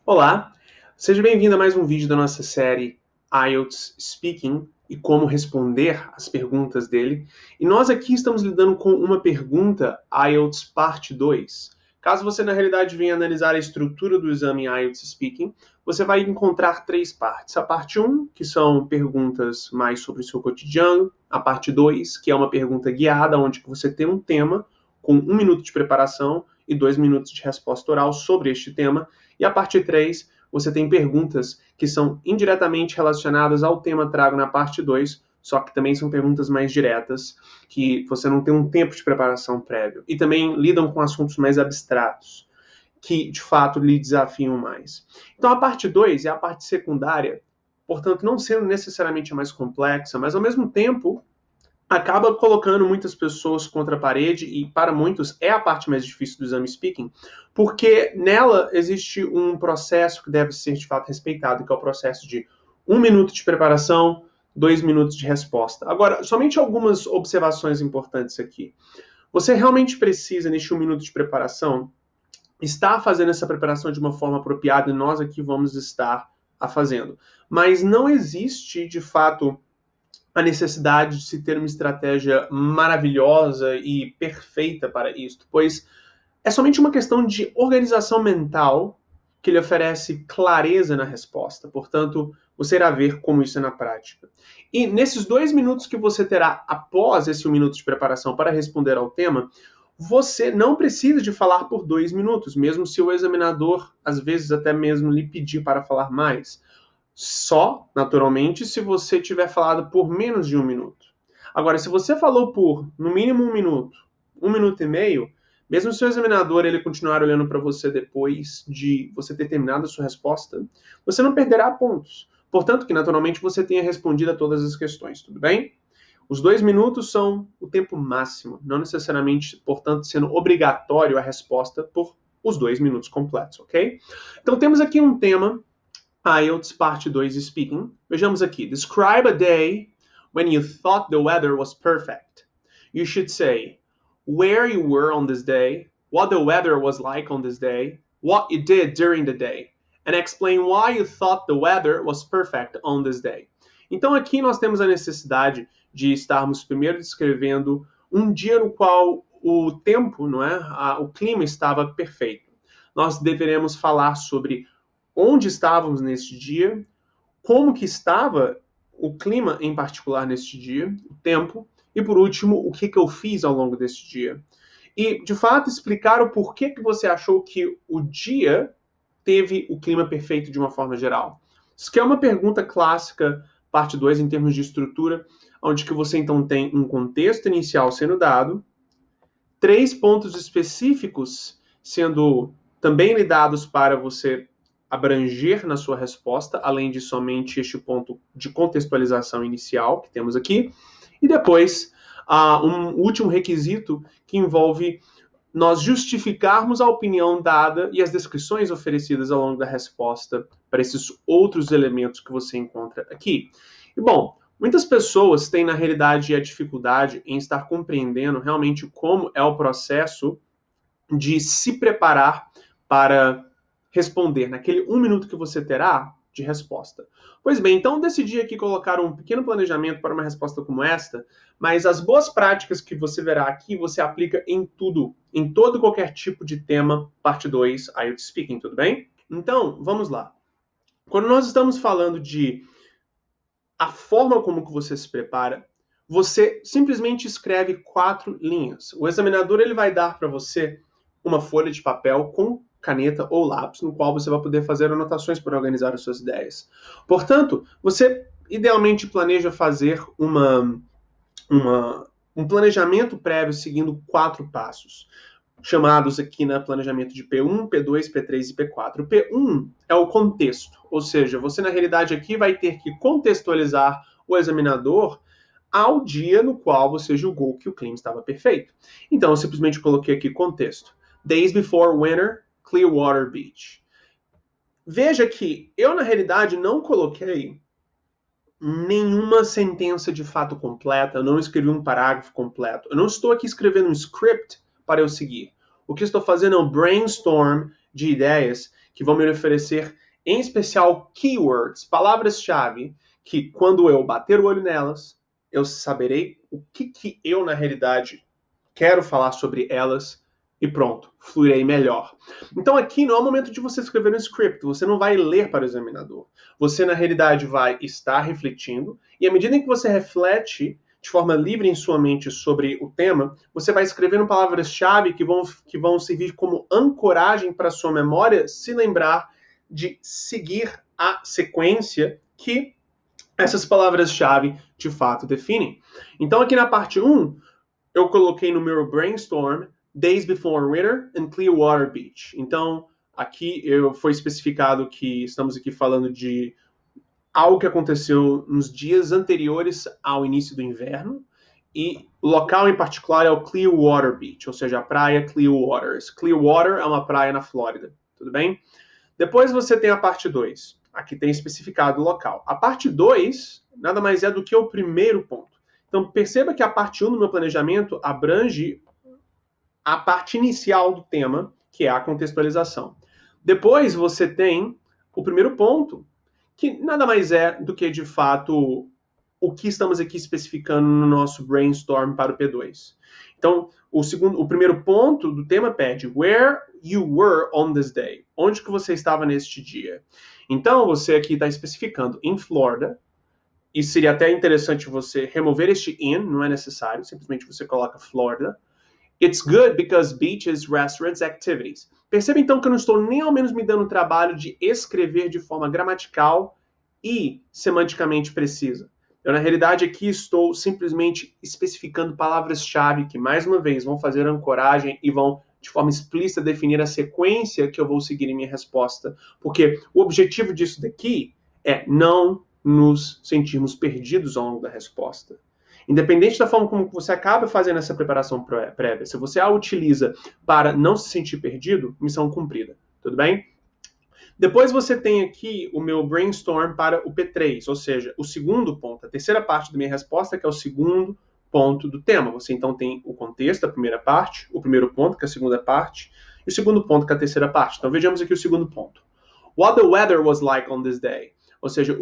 Olá, seja bem-vindo a mais um vídeo da nossa série IELTS Speaking e como responder as perguntas dele. E nós aqui estamos lidando com uma pergunta IELTS Parte 2. Caso você, na realidade, venha analisar a estrutura do exame IELTS Speaking, você vai encontrar três partes. A parte 1, que são perguntas mais sobre o seu cotidiano. A parte 2, que é uma pergunta guiada, onde você tem um tema com 1 minuto de preparação e 2 minutos de resposta oral sobre este tema. E a parte 3, você tem perguntas que são indiretamente relacionadas ao tema trago na parte 2, só que também são perguntas mais diretas, que você não tem um tempo de preparação prévio. E também lidam com assuntos mais abstratos, que de fato lhe desafiam mais. Então a parte 2 é a parte secundária, portanto não sendo necessariamente a mais complexa, mas ao mesmo tempo acaba colocando muitas pessoas contra a parede e para muitos é a parte mais difícil do exame speaking, porque nela existe um processo que deve ser de fato respeitado, que é o processo de 1 minuto de preparação, 2 minutos de resposta. Agora, somente algumas observações importantes aqui. Você realmente precisa, neste 1 minuto de preparação, estar fazendo essa preparação de uma forma apropriada e nós aqui vamos estar a fazendo. Mas não existe, de fato, a necessidade de se ter uma estratégia maravilhosa e perfeita para isto, pois é somente uma questão de organização mental que lhe oferece clareza na resposta. Portanto, você irá ver como isso é na prática. E nesses 2 minutos que você terá após esse 1 minuto de preparação para responder ao tema, você não precisa de falar por 2 minutos, mesmo se o examinador, às vezes, até mesmo lhe pedir para falar mais. Só, naturalmente, se você tiver falado por menos de 1 minuto. Agora, se você falou por, no mínimo, 1 minuto, 1 minuto e meio, mesmo se o examinador ele continuar olhando para você depois de você ter terminado a sua resposta, você não perderá pontos. Portanto, que naturalmente você tenha respondido a todas as questões, tudo bem? Os 2 minutos são o tempo máximo, não necessariamente, portanto, sendo obrigatório a resposta por os 2 minutos completos, ok? Então, temos aqui um tema IELTS Parte 2 Speaking. Vejamos aqui. Describe a day when you thought the weather was perfect. You should say where you were on this day, what the weather was like on this day, what you did during the day, and explain why you thought the weather was perfect on this day. Então aqui nós temos a necessidade de estarmos primeiro descrevendo um dia no qual o tempo, não é? O clima estava perfeito. Nós deveremos falar sobre onde estávamos neste dia, como que estava o clima em particular neste dia, o tempo, e por último, o que eu fiz ao longo deste dia. E, de fato, explicar o porquê que você achou que o dia teve o clima perfeito de uma forma geral. Isso que é uma pergunta clássica, parte 2, em termos de estrutura, onde que você então tem um contexto inicial sendo dado, 3 pontos específicos sendo também lhe dados para você abranger na sua resposta, além de somente este ponto de contextualização inicial que temos aqui, e depois um último requisito que envolve nós justificarmos a opinião dada e as descrições oferecidas ao longo da resposta para esses outros elementos que você encontra aqui. E bom, muitas pessoas têm na realidade a dificuldade em estar compreendendo realmente como é o processo de se preparar para responder naquele 1 minuto que você terá de resposta. Pois bem, então decidi aqui colocar um pequeno planejamento para uma resposta como esta, mas as boas práticas que você verá aqui, você aplica em tudo, em todo e qualquer tipo de tema, parte 2, IELTS Speaking, tudo bem? Então, vamos lá. Quando nós estamos falando de a forma como que você se prepara, você simplesmente escreve 4 linhas. O examinador ele vai dar para você uma folha de papel com caneta ou lápis, no qual você vai poder fazer anotações para organizar as suas ideias. Portanto, você idealmente planeja fazer um planejamento prévio seguindo 4 passos, chamados aqui no planejamento de P1, P2, P3 e P4. O P1 é o contexto, ou seja, você na realidade aqui vai ter que contextualizar o examinador ao dia no qual você julgou que o clima estava perfeito. Então, eu simplesmente coloquei aqui contexto. Days before winter, Clearwater Beach. Veja que eu, na realidade, não coloquei nenhuma sentença de fato completa, eu não escrevi um parágrafo completo. Eu não estou aqui escrevendo um script para eu seguir. O que eu estou fazendo é um brainstorm de ideias que vão me oferecer, em especial, keywords, palavras-chave, que quando eu bater o olho nelas, eu saberei o que eu, na realidade, quero falar sobre elas e pronto, fluirei melhor. Então aqui não é o momento de você escrever um script, você não vai ler para o examinador. Você, na realidade, vai estar refletindo e à medida em que você reflete de forma livre em sua mente sobre o tema, você vai escrevendo palavras-chave que vão servir como ancoragem para a sua memória se lembrar de seguir a sequência que essas palavras-chave de fato definem. Então aqui na parte 1, eu coloquei no meu brainstorm Days Before Winter and Clearwater Beach. Então, aqui foi especificado que estamos aqui falando de algo que aconteceu nos dias anteriores ao início do inverno, e o local em particular é o Clearwater Beach, ou seja, a praia Clearwaters. Clearwater é uma praia na Flórida, tudo bem? Depois você tem a parte 2. Aqui tem especificado o local. A parte 2 nada mais é do que o primeiro ponto. Então, perceba que a parte 1 do meu planejamento abrange a parte inicial do tema, que é a contextualização. Depois você tem o primeiro ponto, que nada mais é do que, de fato, o que estamos aqui especificando no nosso brainstorm para o P2. Então, o primeiro ponto do tema pede Where you were on this day. Onde que você estava neste dia? Então, você aqui está especificando em Flórida, e seria até interessante você remover este in, não é necessário, simplesmente você coloca Flórida. It's good because beaches, restaurants, activities. Perceba então que eu não estou nem ao menos me dando o trabalho de escrever de forma gramatical e semanticamente precisa. Eu, na realidade, aqui estou simplesmente especificando palavras-chave que, mais uma vez, vão fazer ancoragem e vão, de forma explícita, definir a sequência que eu vou seguir em minha resposta. Porque o objetivo disso daqui é não nos sentirmos perdidos ao longo da resposta. Independente da forma como você acaba fazendo essa preparação prévia, se você a utiliza para não se sentir perdido, missão cumprida, tudo bem? Depois você tem aqui o meu brainstorm para o P3, ou seja, o segundo ponto, a terceira parte da minha resposta, que é o segundo ponto do tema. Você então tem o contexto, a primeira parte, o primeiro ponto, que é a segunda parte, e o segundo ponto, que é a terceira parte. Então vejamos aqui o segundo ponto. What the weather was like on this day? Ou seja,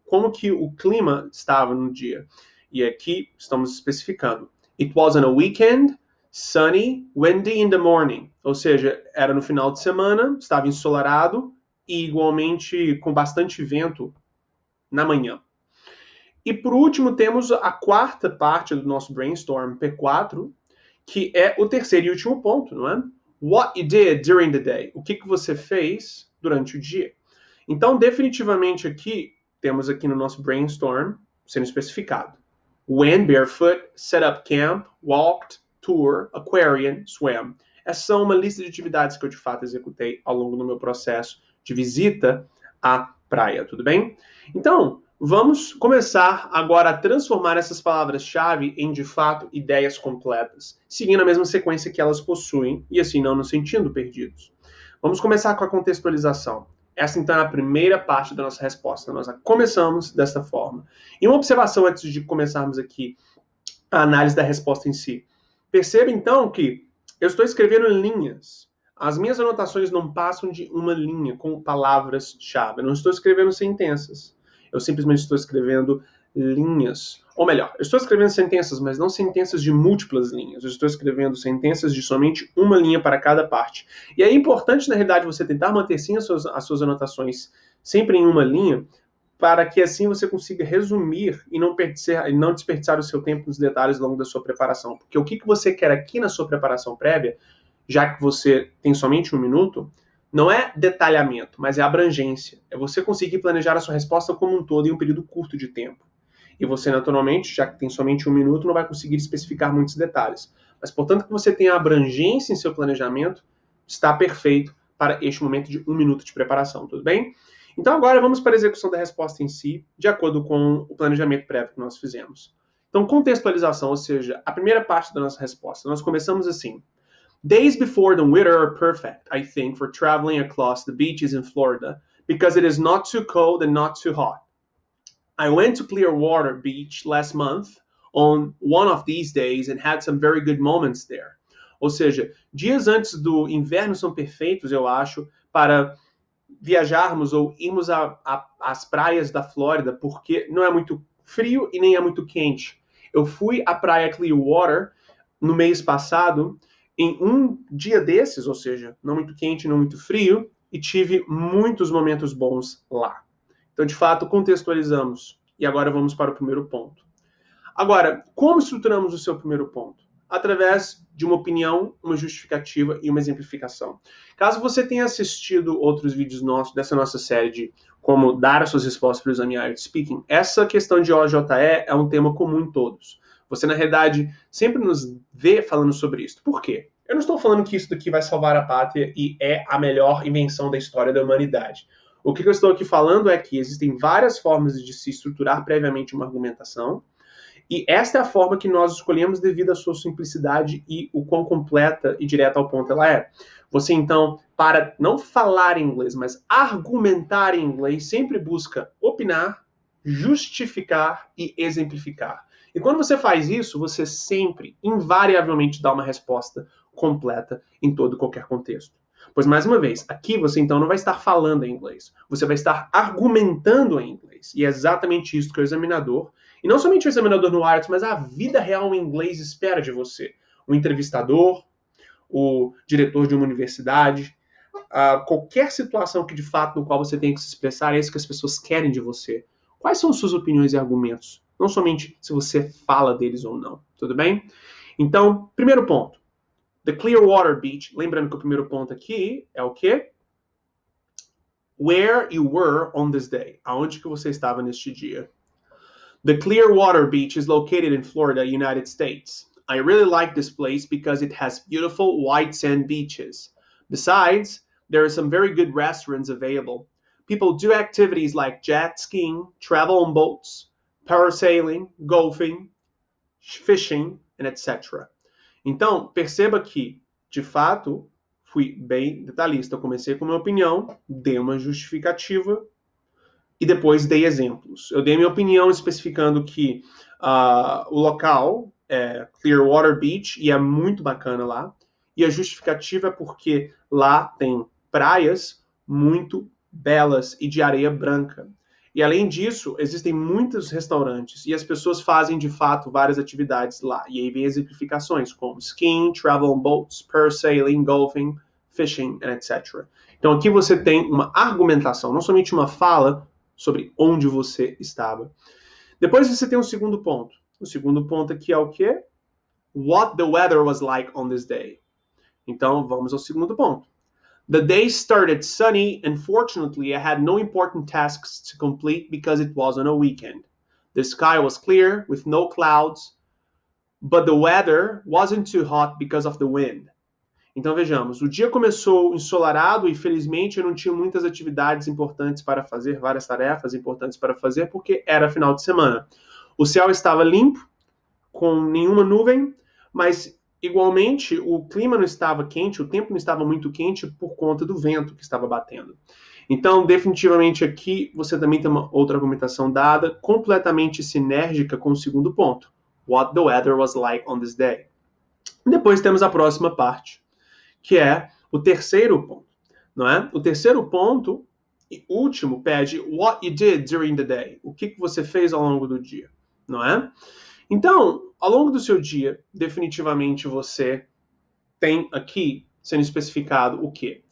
como que o clima estava no dia. E aqui estamos especificando. It was on a weekend, sunny, windy in the morning. Ou seja, era no final de semana, estava ensolarado e igualmente com bastante vento na manhã. E por último temos a quarta parte do nosso brainstorm, P4, que é o terceiro e último ponto, não é? What you did during the day. O que você fez durante o dia. Então, definitivamente aqui, temos aqui no nosso brainstorm sendo especificado. Went barefoot, set up camp, walked, tour, aquarium, swam. Essa é uma lista de atividades que eu de fato executei ao longo do meu processo de visita à praia, tudo bem? Então, vamos começar agora a transformar essas palavras-chave em de fato ideias completas, seguindo a mesma sequência que elas possuem e assim não nos sentindo perdidos. Vamos começar com a contextualização. Essa, então, é a primeira parte da nossa resposta. Nós começamos desta forma. E uma observação antes de começarmos aqui a análise da resposta em si. Perceba, então, que eu estou escrevendo em linhas. As minhas anotações não passam de uma linha com palavras-chave. Eu não estou escrevendo sentenças. Eu simplesmente estou escrevendo linhas. Ou melhor, eu estou escrevendo sentenças, mas não sentenças de múltiplas linhas. Eu estou escrevendo sentenças de somente uma linha para cada parte. E é importante, na realidade, você tentar manter sim as suas anotações sempre em uma linha, para que assim você consiga resumir e não desperdiçar o seu tempo nos detalhes ao longo da sua preparação. Porque o que você quer aqui na sua preparação prévia, já que você tem somente 1 minuto, não é detalhamento, mas é abrangência. É você conseguir planejar a sua resposta como um todo em um período curto de tempo. E você, naturalmente, já que tem somente 1 minuto, não vai conseguir especificar muitos detalhes. Mas, portanto, que você tenha abrangência em seu planejamento, está perfeito para este momento de 1 minuto de preparação, tudo bem? Então, agora vamos para a execução da resposta em si, de acordo com o planejamento prévio que nós fizemos. Então, contextualização, ou seja, a primeira parte da nossa resposta. Nós começamos assim. Days before the winter are perfect, I think, for traveling across the beaches in Florida, because it is not too cold and not too hot. I went to Clearwater Beach last month on one of these days and had some very good moments there. Ou seja, dias antes do inverno são perfeitos, eu acho, para viajarmos ou irmos às praias da Flórida, porque não é muito frio e nem é muito quente. Eu fui à praia Clearwater no mês passado, em um dia desses, ou seja, não muito quente, não muito frio, e tive muitos momentos bons lá. Então, de fato, contextualizamos. E agora vamos para o primeiro ponto. Agora, como estruturamos o seu primeiro ponto? Através de uma opinião, uma justificativa e uma exemplificação. Caso você tenha assistido outros vídeos nossos, dessa nossa série de como dar as suas respostas para o exame IELTS Speaking, essa questão de OJE é um tema comum em todos. Você, na realidade, sempre nos vê falando sobre isso. Por quê? Eu não estou falando que isso daqui vai salvar a pátria e é a melhor invenção da história da humanidade. O que eu estou aqui falando é que existem várias formas de se estruturar previamente uma argumentação, e esta é a forma que nós escolhemos devido à sua simplicidade e o quão completa e direta ao ponto ela é. Você, então, para não falar em inglês, mas argumentar em inglês, sempre busca opinar, justificar e exemplificar. E quando você faz isso, você sempre, invariavelmente, dá uma resposta completa em todo e qualquer contexto. Pois, mais uma vez, aqui você então não vai estar falando em inglês, você vai estar argumentando em inglês. E é exatamente isso que o examinador, e não somente o examinador no IELTS, mas a vida real em inglês espera de você. O entrevistador, o diretor de uma universidade, qualquer situação que de fato no qual você tem que se expressar, é isso que as pessoas querem de você. Quais são suas opiniões e argumentos? Não somente se você fala deles ou não, tudo bem? Então, primeiro ponto. The Clearwater Beach, lembrando que o primeiro ponto aqui é o quê? Where you were on this day. Aonde que você estava neste dia? The Clearwater Beach is located in Florida, United States. I really like this place because it has beautiful white sand beaches. Besides, there are some very good restaurants available. People do activities like jet skiing, travel on boats, parasailing, golfing, fishing, and etc. Então, perceba que, de fato, fui bem detalhista. Eu comecei com minha opinião, dei uma justificativa e depois dei exemplos. Eu dei minha opinião especificando que o local é Clearwater Beach e é muito bacana lá. E a justificativa é porque lá tem praias muito belas e de areia branca. E além disso, existem muitos restaurantes e as pessoas fazem de fato várias atividades lá. E aí vem exemplificações como skiing, travel on boats, parasailing, golfing, fishing, etc. Então aqui você tem uma argumentação, não somente uma fala sobre onde você estava. Depois você tem um segundo ponto. O segundo ponto aqui é o quê? What the weather was like on this day. Então vamos ao segundo ponto. The day started sunny, and fortunately I had no important tasks to complete because it was on a weekend. The sky was clear with no clouds, but the weather wasn't too hot because of the wind. Então vejamos, o dia começou ensolarado e felizmente eu não tinha muitas atividades importantes para fazer, várias tarefas importantes para fazer, porque era final de semana. O céu estava limpo, com nenhuma nuvem, mas igualmente o clima não estava quente, o tempo não estava muito quente por conta do vento que estava batendo. Então, definitivamente aqui você também tem uma outra argumentação dada, completamente sinérgica com o segundo ponto. What the weather was like on this day. Depois temos a próxima parte, que é o terceiro ponto, não é? O terceiro ponto e último pede what you did during the day. O que você fez ao longo do dia, não é? Então, ao longo do seu dia, definitivamente você tem aqui sendo especificado o quê?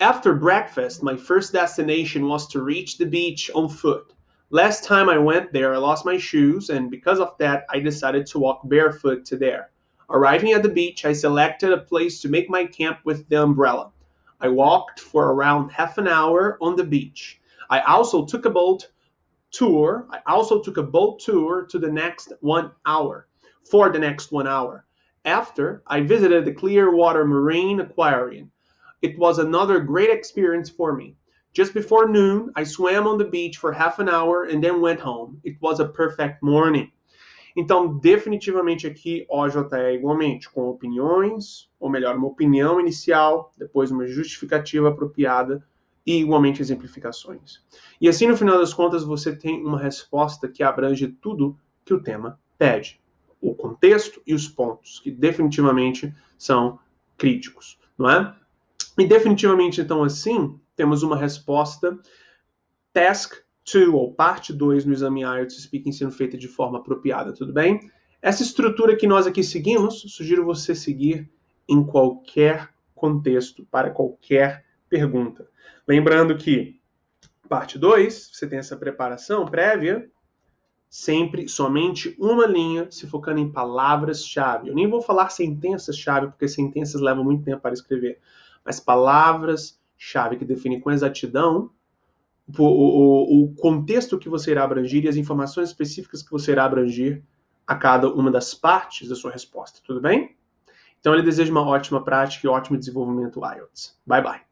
After breakfast, my first destination was to reach the beach on foot. Last time I went there, I lost my shoes, and because of that, I decided to walk barefoot to there. Arriving at the beach, I selected a place to make my camp with the umbrella. I walked for around half an hour on the beach. I also took a boat tour to the next 1 hour. For the next 1 hour. After, I visited the Clearwater Marine Aquarium. It was another great experience for me. Just before noon, I swam on the beach for half an hour and then went home. It was a perfect morning. Então, definitivamente aqui, OJE é igualmente com opiniões, ou melhor, uma opinião inicial, depois uma justificativa apropriada e igualmente exemplificações. E assim, no final das contas, você tem uma resposta que abrange tudo que o tema pede. O contexto e os pontos, que definitivamente são críticos, não é? E definitivamente, então, assim, temos uma resposta. Task 2, ou parte 2 no exame IELTS Speaking sendo feita de forma apropriada, tudo bem? Essa estrutura que nós aqui seguimos, sugiro você seguir em qualquer contexto, para qualquer pergunta. Lembrando que, parte 2, você tem essa preparação prévia, sempre somente uma linha, se focando em palavras-chave. Eu nem vou falar sentenças-chave, porque sentenças levam muito tempo para escrever, mas palavras-chave que definem com exatidão o contexto que você irá abranger e as informações específicas que você irá abranger a cada uma das partes da sua resposta, tudo bem? Então, ele deseja uma ótima prática e ótimo desenvolvimento IELTS. Bye, bye.